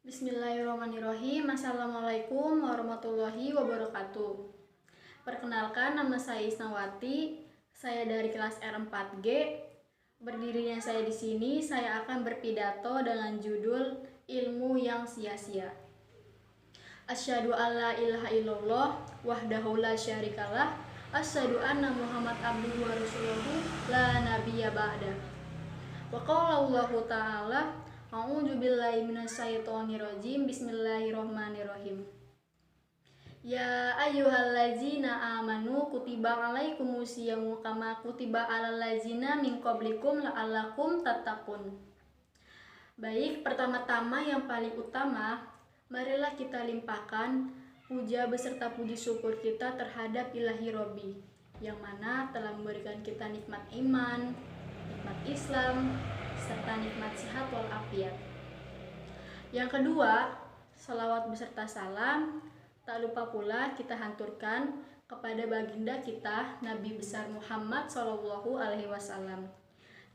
Bismillahirrahmanirrahim. Assalamualaikum warahmatullahi wabarakatuh. Perkenalkan, nama saya Isnawati. Saya dari kelas R4G. Berdirinya saya di sini, saya akan berpidato dengan judul Ilmu yang Sia-sia. Asyhadu alla ilaha illallah wahdahu la syarikalah. Asyhadu anna Muhammad abduhu wa rasuluhu la nabiyya ba'da. Wa qala Allahu ta'ala A'udzu billahi minasyaitonir rajim. Bismillahirrahmanirrahim. Ya ayyuhallazina amanu kutiba alaikumusyamu kama kutiba alal ladzina min qablikum la'allakum tattaqun. Baik, pertama-tama yang paling utama, marilah kita limpahkan puja beserta puji syukur kita terhadap Ilahi Robbi, yang mana telah memberikan kita nikmat iman, nikmat Islam, serta nikmat sehat walafiat. Yang kedua, salawat beserta salam tak lupa pula kita hanturkan kepada baginda kita Nabi besar Muhammad SAW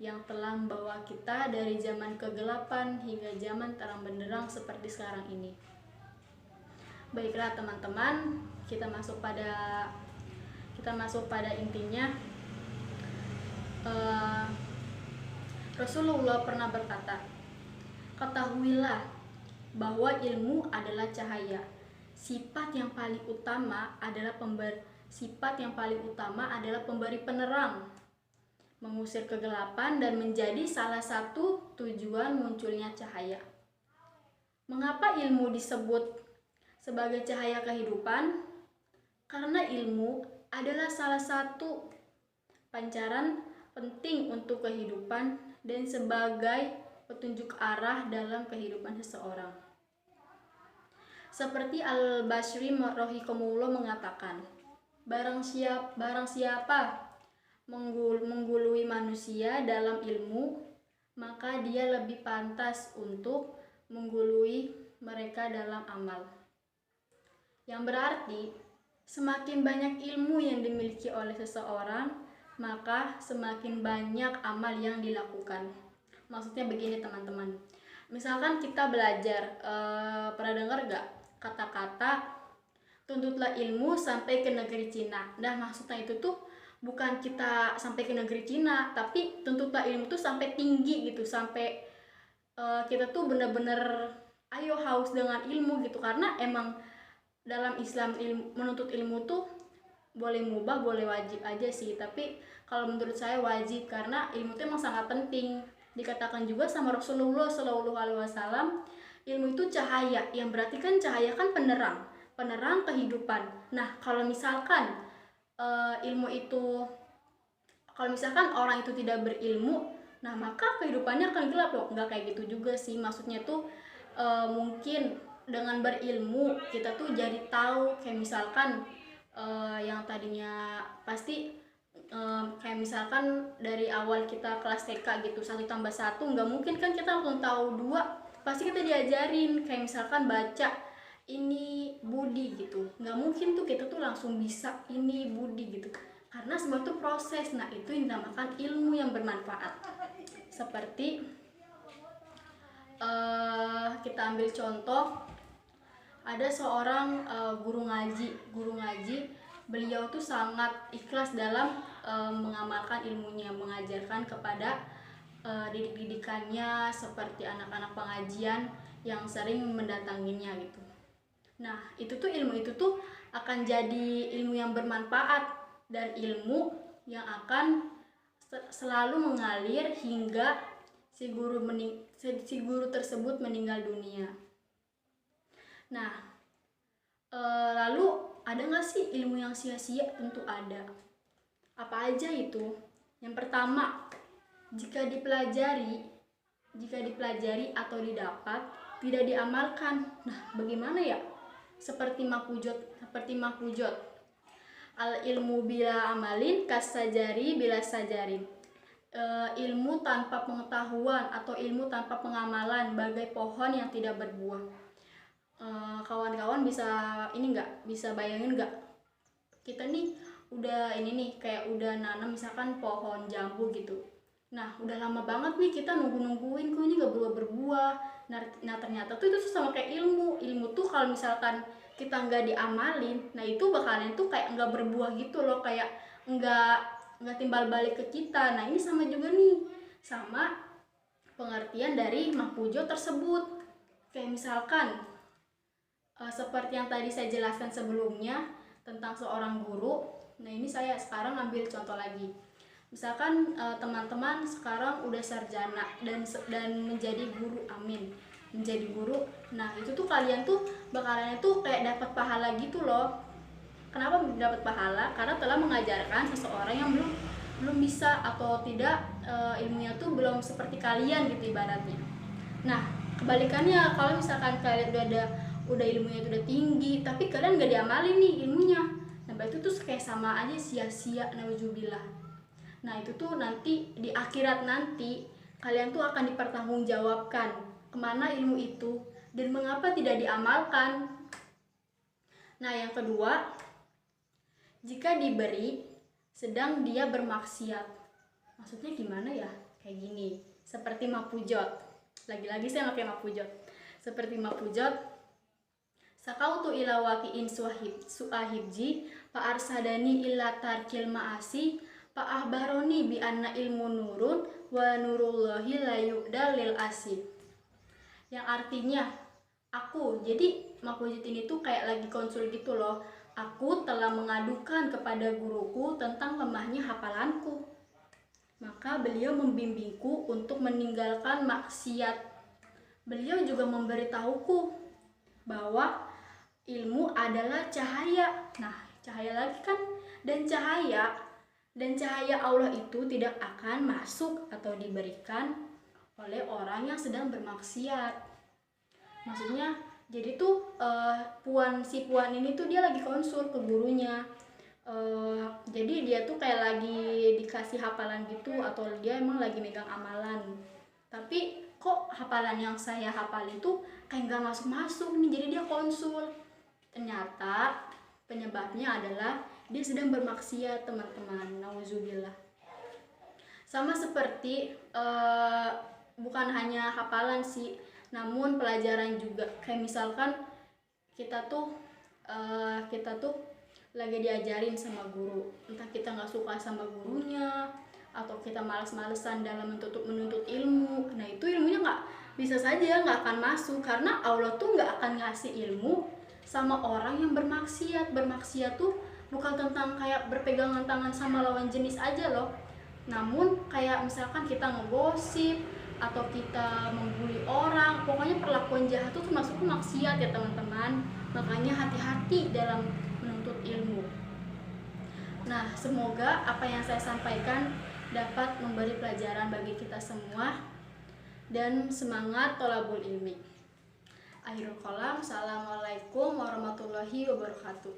yang telah membawa kita dari zaman kegelapan hingga zaman terang benderang seperti sekarang ini. Baiklah teman-teman, kita masuk pada intinya. Rasulullah pernah berkata, ketahuilah bahwa ilmu adalah cahaya. Sifat yang paling utama adalah pemberi penerang, mengusir kegelapan dan menjadi salah satu tujuan munculnya cahaya. Mengapa ilmu disebut sebagai cahaya kehidupan? Karena ilmu adalah salah satu pancaran penting untuk kehidupan dan sebagai petunjuk arah dalam kehidupan seseorang. Seperti Al-Bashri rahimahullah mengatakan, barang siapa menggului manusia dalam ilmu, maka dia lebih pantas untuk menggului mereka dalam amal. Yang berarti, semakin banyak ilmu yang dimiliki oleh seseorang, maka semakin banyak amal yang dilakukan. Maksudnya begini teman-teman, misalkan kita belajar, pernah dengar gak kata-kata tuntutlah ilmu sampai ke negeri Cina? Nah, maksudnya itu tuh bukan kita sampai ke negeri Cina, tapi tuntutlah ilmu tuh sampai tinggi gitu, sampai kita tuh bener-bener ayo haus dengan ilmu gitu. Karena emang dalam Islam menuntut ilmu tuh boleh mubah, boleh wajib aja sih, tapi kalau menurut saya wajib karena ilmu itu emang sangat penting. Dikatakan juga sama Rasulullah SAW, ilmu itu cahaya, yang berarti kan cahaya kan penerang kehidupan. Nah, kalau misalkan kalau misalkan orang itu tidak berilmu, nah maka kehidupannya akan gelap loh. Nggak kayak gitu juga sih, maksudnya tuh mungkin dengan berilmu kita tuh jadi tahu, kayak misalkan yang tadinya pasti kayak misalkan dari awal kita kelas TK gitu, 1 tambah 1 nggak mungkin kan kita langsung tahu 2, pasti kita diajarin kayak misalkan baca ini budi gitu, nggak mungkin tuh kita tuh langsung bisa ini budi gitu, karena semua itu proses. Nah, itu yang dinamakan ilmu yang bermanfaat. Seperti kita ambil contoh, ada seorang guru ngaji, beliau tuh sangat ikhlas dalam mengamalkan ilmunya, mengajarkan kepada didik-didikannya seperti anak-anak pengajian yang sering mendatanginya gitu. Nah, itu tuh ilmu itu tuh akan jadi ilmu yang bermanfaat dan ilmu yang akan selalu mengalir hingga si guru tersebut meninggal dunia. Nah, lalu ada nggak sih ilmu yang sia-sia? Tentu ada. Apa aja itu? Yang pertama, jika dipelajari atau didapat, tidak diamalkan. Nah, bagaimana ya? Seperti makujot. Al ilmu bila amalin kasajari bila sajarin. Ilmu tanpa pengetahuan atau ilmu tanpa pengamalan bagai pohon yang tidak berbuah. Kawan-kawan bisa bayangin nggak? Kita nih udah kayak udah nanam misalkan pohon jambu gitu. Nah, udah lama banget nih kita nungguin kok ini nggak berbuah. Nah ternyata tuh itu sama kayak ilmu tuh kalau misalkan kita nggak diamalin, nah itu bakalan tuh kayak nggak berbuah gitu loh, kayak nggak timbal balik ke kita. Nah ini sama juga nih, sama pengertian dari Mapujo tersebut. Kayak misalkan seperti yang tadi saya jelaskan sebelumnya tentang seorang guru. Nah ini saya sekarang ambil contoh lagi. Misalkan teman-teman sekarang udah sarjana dan menjadi guru, amin, menjadi guru. Nah itu tuh kalian tuh bakalan tuh kayak dapat pahala gitu loh. Kenapa dapat pahala? Karena telah mengajarkan seseorang yang belum bisa atau tidak, ilmunya tuh belum seperti kalian gitu ibaratnya. Nah kebalikannya, kalau misalkan kalian udah ilmunya udah tinggi tapi kalian nggak diamalin nih ilmunya, nah itu tuh kayak sama aja sia-sia, nauzubillah. Nah itu tuh nanti di akhirat nanti kalian tuh akan dipertanggungjawabkan kemana ilmu itu dan mengapa tidak diamalkan. Nah yang kedua, jika diberi sedang dia bermaksiat. Maksudnya gimana ya? Kayak gini, seperti Mapujot. Lagi-lagi saya pakai Mapujot. Seperti Mapujot, sakautu ila waqi'in suahibji fa arsadani illa tarkil ma'asi fa ahbaroni bi anna ilmu nurun wa nurullahi la yu'dal lil asif. Yang artinya aku, jadi Mapujot ini tuh kayak lagi konsul gitu loh. Aku telah mengadukan kepada guruku tentang lemahnya hafalanku. Maka beliau membimbingku untuk meninggalkan maksiat. Beliau juga memberitahuku bahwa ilmu adalah cahaya. Nah, cahaya lagi kan, dan cahaya Allah itu tidak akan masuk atau diberikan oleh orang yang sedang bermaksiat. Maksudnya jadi tuh si puan ini tuh dia lagi konsul ke gurunya. Jadi dia tuh kayak lagi dikasih hafalan gitu, atau dia emang lagi megang amalan. Tapi kok hafalan yang saya hafal itu kayak nggak masuk-masuk nih, jadi dia konsul. Ternyata penyebabnya adalah dia sedang bermaksiat, teman-teman. Nauzubillah. Sama seperti bukan hanya hafalan sih, namun pelajaran juga. Kayak misalkan kita tuh lagi diajarin sama guru, entah kita nggak suka sama gurunya atau kita malas-malesan dalam menuntut ilmu. Nah itu ilmunya bisa saja nggak akan masuk, karena Allah tuh nggak akan ngasih ilmu sama orang yang bermaksiat. Bermaksiat tuh bukan tentang kayak berpegangan tangan sama lawan jenis aja loh, namun kayak misalkan kita ngegosip atau kita membuli orang, pokoknya perlakuan jahat itu termasuk maksiat ya teman-teman. Makanya hati-hati dalam menuntut ilmu. Nah, semoga apa yang saya sampaikan dapat memberi pelajaran bagi kita semua, dan semangat tholabul ilmi. Akhirul kalam, assalamualaikum warahmatullahi wabarakatuh.